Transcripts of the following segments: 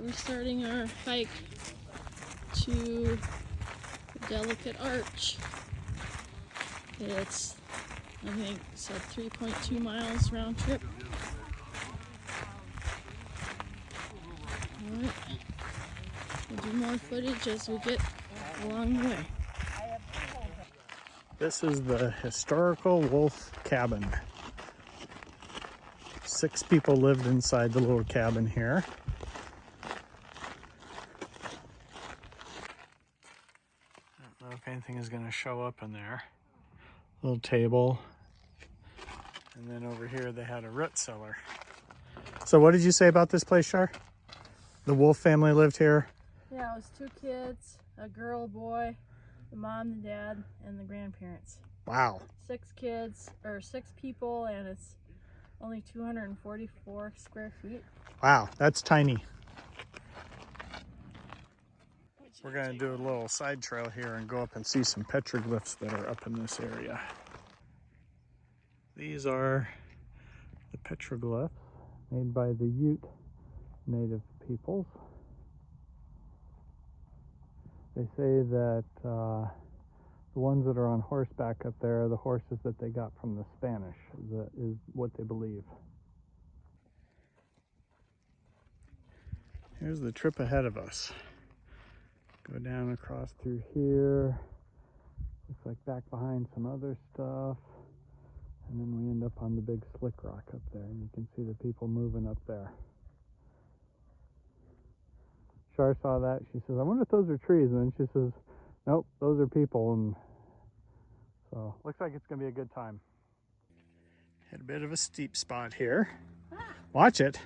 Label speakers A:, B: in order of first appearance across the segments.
A: We're starting our hike to the Delicate Arch. It's, I think, said 3.2 miles round trip. Alright, we'll do more footage as we get along the way.
B: This is the historical wolf cabin. 6 people lived inside the little cabin here. I don't know if anything is going to show up in there. Little table. And then over here they had a root cellar. So what did you say about this place, Shar? The wolf family lived here?
A: Yeah, it was 2 kids, a girl, a boy, the mom, the dad, and the grandparents.
B: Wow.
A: 6 kids, or 6 people, and it's only 244 square feet.
B: Wow, that's tiny. We're going to do a little side trail here and go up and see some petroglyphs that are up in this area. These are the petroglyphs made by the Ute native peoples. They say that the ones that are on horseback up there are the horses that they got from the Spanish, is what they believe. Here's the trip ahead of us. Go down across through here. Looks like back behind some other stuff. And then we end up on the big slick rock up there. And you can see the people moving up there. Shar saw that. She says, I wonder if those are trees. And then she says, nope, those are people. And so looks like it's going to be a good time. Hit a bit of a steep spot here. Watch it.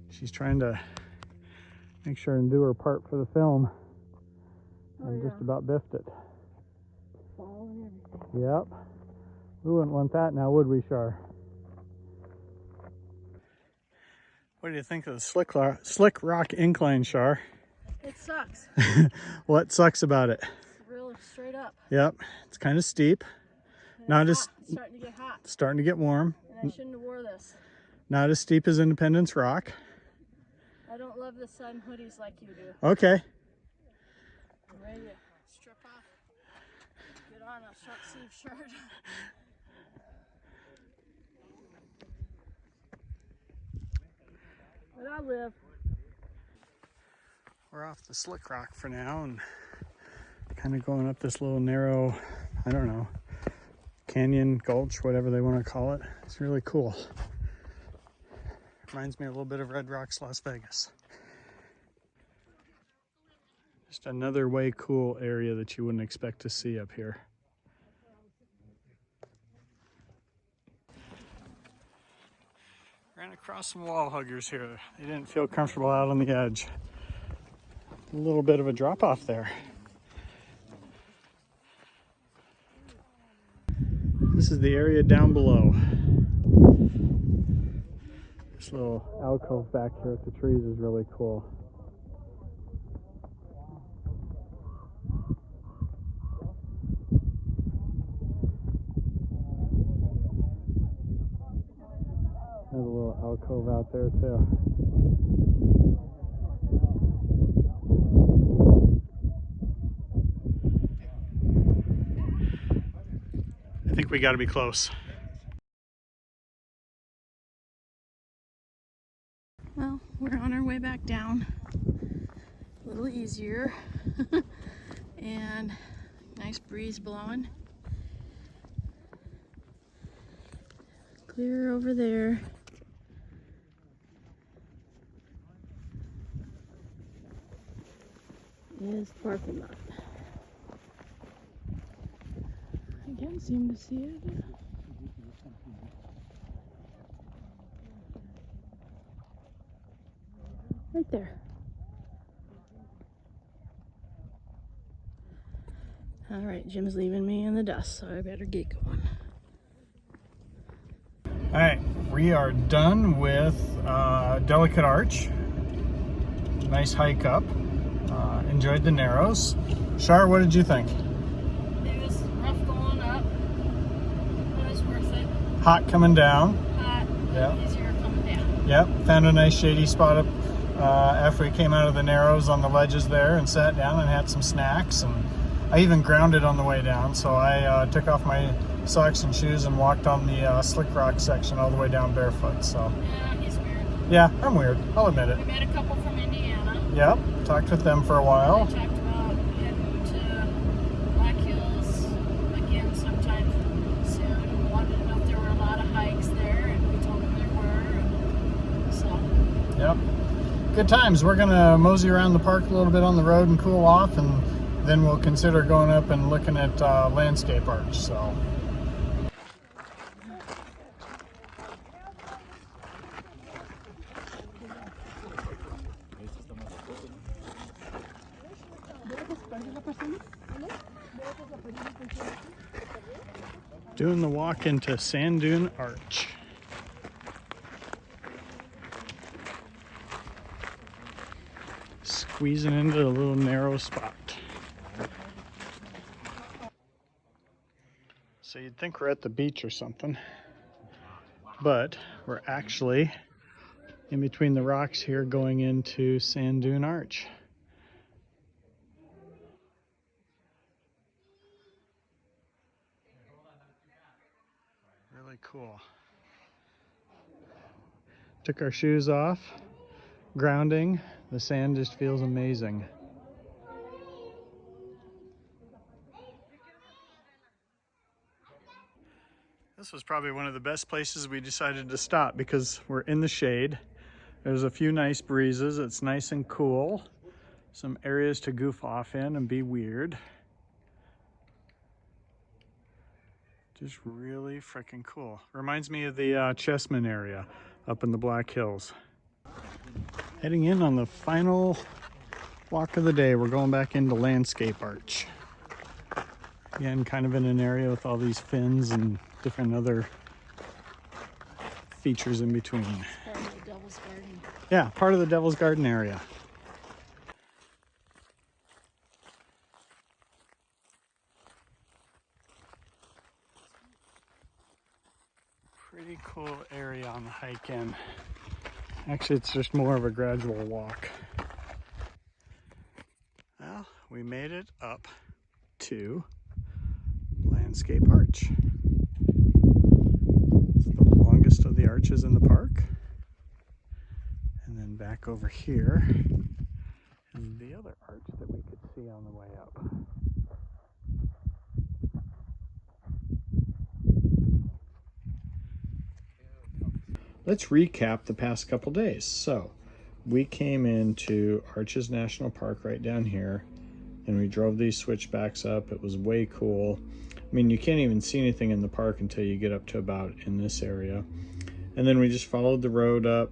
B: She's trying to make sure and do her part for the film. And just about biffed it. Yep. We wouldn't want that now, would we, Shar? What do you think of the slick rock incline, Shar?
A: It sucks.
B: What sucks about it?
A: It's real straight up.
B: Yep, it's kind of steep. Not as
A: starting to get hot.
B: Starting to get warm.
A: And I shouldn't have wore this.
B: Not as steep as Independence Rock.
A: I don't love the sun hoodies like you do.
B: Okay.
A: I'm ready to strip off. Get on a short sleeve shirt. But I live.
B: We're off the slick rock for now and kind of going up this little narrow, I don't know, canyon, gulch, whatever they want to call it. It's really cool. Reminds me a little bit of Red Rocks, Las Vegas. Just another way cool area that you wouldn't expect to see up here. Ran across some wall huggers here. They didn't feel comfortable out on the edge. A little bit of a drop off there. This is the area down below. This little alcove back here with the trees is really cool. There's a little alcove out there too. I think we got to be close.
A: Well, we're on our way back down. A little easier. And nice breeze blowing. Clear over there. Is the parking lot. I can't seem to see it. Right there. All right, Jim's leaving me in the dust, so I better get going.
B: All right, we are done with Delicate Arch. Nice hike up. Enjoyed the Narrows. Shar, what did you think?
A: It was rough going up. It was worth it.
B: Hot coming down.
A: Hot.
B: Yeah.
A: Easier coming down.
B: Yep. Found a nice shady spot up after we came out of the Narrows on the ledges there and sat down and had some snacks. And I even grounded on the way down, so I took off my socks and shoes and walked on the slick rock section all the way down barefoot. So
A: Yeah, he's weird.
B: yeah, I'm weird. I'll admit it.
A: We met a couple from Indiana.
B: Yep, talked with them for a
A: They
B: while.
A: talked about heading to Black Hills again sometime soon. Wanted to know if there were a lot of hikes there, and we told them there were. And so
B: Yep. Good times. We're gonna mosey around the park a little bit on the road and cool off, and then we'll consider going up and looking at Landscape Arch. So. Doing the walk into Sand Dune Arch. Squeezing into a little narrow spot. So you'd think we're at the beach or something, but we're actually in between the rocks here going into Sand Dune Arch. Really cool. Took our shoes off, grounding. The sand just feels amazing. This was probably one of the best places we decided to stop because we're in the shade. There's a few nice breezes. It's nice and cool. Some areas to goof off in and be weird. Just really freaking cool. Reminds me of the Chessman area up in the Black Hills. Heading in on the final walk of the day. We're going back into Landscape Arch. Again, kind of in an area with all these fins and different other features in between.
A: part of the Devil's Garden.
B: Yeah, part of the Devil's Garden area. Pretty cool area on the hike in. Actually, it's just more of a gradual walk. Well, we made it up to Landscape Arch. It's the longest of the arches in the park. And then back over here is the other arch that we could see on the way up. Let's recap the past couple days. So we came into Arches National Park right down here, and we drove these switchbacks up. It was way cool. I mean, you can't even see anything in the park until you get up to about in this area. And then we just followed the road up,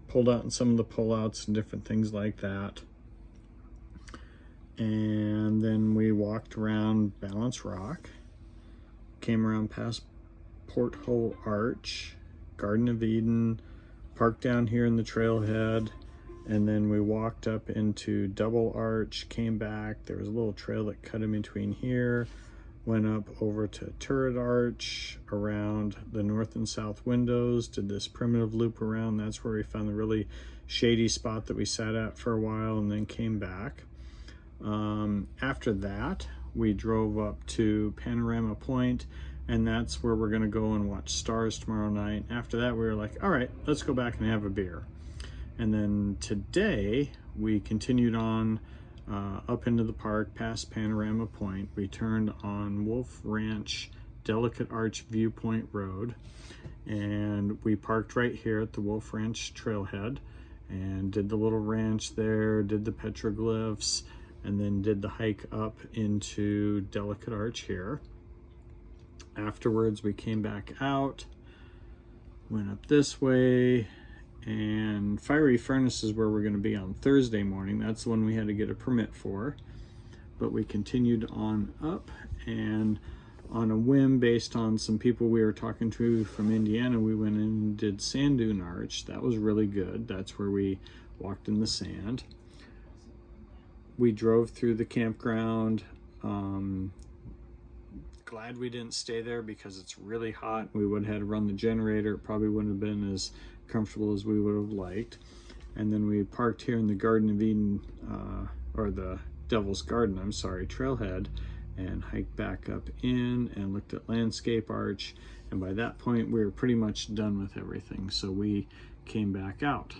B: pulled out in some of the pullouts and different things like that. And then we walked around Balance Rock, came around past Porthole Arch, Garden of Eden, parked down here in the trailhead, and then we walked up into Double Arch, came back. There was a little trail that cut in between here, went up over to Turret Arch, around the north and south windows, did this primitive loop around. That's where we found the really shady spot that we sat at for a while, and then came back. After that, we drove up to Panorama Point, and that's where we're gonna go and watch stars tomorrow night. After that, we were like, all right, let's go back and have a beer. And then today, we continued on up into the park past Panorama Point. We turned on Wolf Ranch Delicate Arch Viewpoint Road, and we parked right here at the Wolf Ranch trailhead and did the little ranch there, did the petroglyphs, and then did the hike up into Delicate Arch here. Afterwards, we came back out, went up this way, and Fiery Furnace is where we're going to be on Thursday morning. That's the one we had to get a permit for. But we continued on up, and on a whim based on some people we were talking to from Indiana, we went in and did Sand Dune Arch. That was really good. That's where we walked in the sand. We drove through the campground. Glad we didn't stay there because it's really hot. We would have had to run the generator. It probably wouldn't have been as comfortable as we would have liked. And then we parked here in the Garden of Eden, or the Devil's Garden, I'm sorry, trailhead, and hiked back up in and looked at Landscape Arch. And by that point, we were pretty much done with everything. So we came back out.